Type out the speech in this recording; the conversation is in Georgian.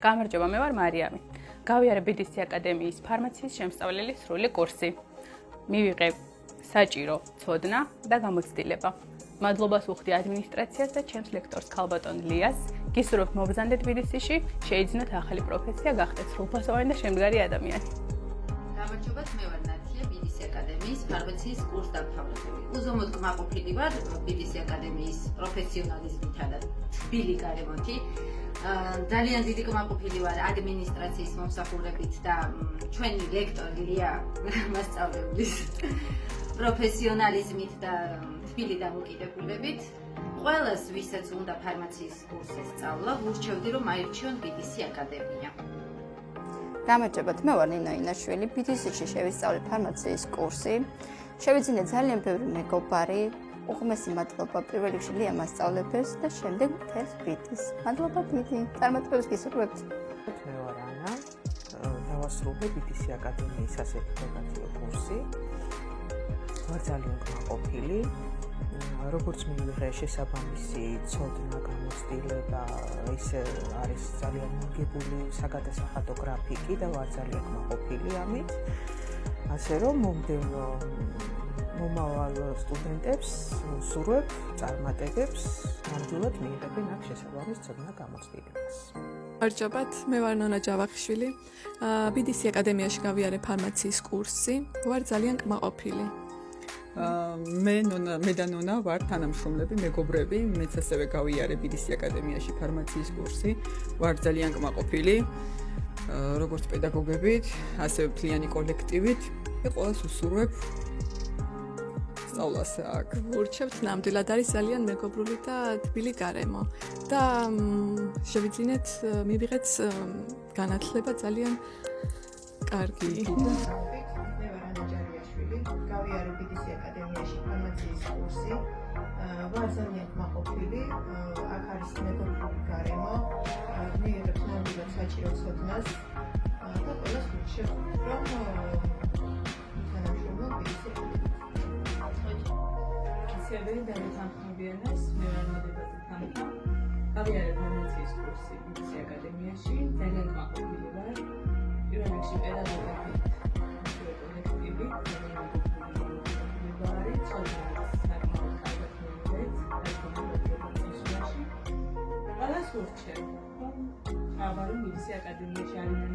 გამარჯობა, მე ვარ მარიამი. გავიარე BDC აკადემიის ფარმაციის შემსწავლელი სრული კურსი. მივიღე საჭირო ცოდნა და გამოცდილება. მადლობას ვუხდი ადმინისტრაციას და ჩემს ლექტორს ქალბატონ ლიას. გისურვებთ მობრძანდეთ BDC-ში, შეიძინოთ ახალი პროფესია, გახდეთ სრულფასოვანი და შემდგარი ადამიანი. გამარჯობათ, მე ვარ ნათია, BDC აკადემიის ფარმაციის კურსდამთავრებული. უზომოდ კმაყოფილი ვარ BDC აკადემიის პროფესიონალიზმითა და თბილი გარემოთი. ძალიან დიდი კმაყოფილი ვარ ადმინისტრაციის მომსახურებით და ჩვენი ლექტორი ლია მასწავლებლის პროფესიონალიზმით და თბილი დამოკიდებულებით. ყველას, ვისაც უნდა ფარმაციის კურსის სწავლა, ვურჩევდი, რომ აირჩიონ BDC აკადემია. გამარჯობათ, მე ვარ ნინო ინაშვილი, BDC-ში შევისწავლე ფარმაციის კურსი. შევიძინე ძალიან ბევრი მეგობარი, უღმესი მადლობა პირველ რიგში ლია მასწავლებელს და შემდეგ მთელს BDC-ს. მადლობა დიდი. წარმატებებს გისურვებთ. მე ვარ ანა, დავასრულე BDC აკადემიის ასეთიფიკაციო კურსი. ვარ ძალიან კმაყოფილი. როგორც მივიღე შესაბამისი ცოდნა, გამოცდილება, ისე არის ძალიან მიგებული საგადასახადო გრაფიკი და ვარ ძალიან კმაყოფილი ამით. ასე რომ მომავალ სტუდენტებს ვსურვებ წარმატებებს, ნამდვილად მიიღებენ აქ შესაბამის ცოდნა გამოცდილებას. გამარჯობათ, მე ვარ ნონა ჯავახიშვილი. BDC აკადემიაში გავიარე ფარმაციის კურსი. ვარ ძალიან კმაყოფილი. მე და ნონა ვარ თანამშრომლები, მეგობრები, მეც ასევე გავიარე BDC აკადემიაში ფარმაციის კურსი. ვარ ძალიან კმაყოფილი, როგორც პედაგოგებით, ასევე მთლიანი კოლექტივით. ყველას ვსურვებ სწავლას აქ. ვურჩევთ, ნამდვილად არის ძალიან მეგობრული და თბილი გარემო. და შევიძინეთ, მივიღეთ განათლება ძალიან კარგი. გავიარე BDC აკადემიაში ფარმაციის კურსი. ვარ ძალიან კმაყოფილი, აქ არის მეგობრული გარემო, მიიღებთ ნამდვილად საჭირო ცოდნას და ყველას ვურჩევ, რომ თანამშრომლობ BDC აკადემიაში. ისევერი დამეთანხმებიანეს, მე ვარ მოდედაზე თანხა. გავიარე ფარმაციის კურსი BDC აკადემიაში, ძალიან კმაყოფილი ვარ. პირველ რიგში პედაგოგები, კოლექტივი, ყველას ვურჩევ, რომ BDC აკადემიაში არიან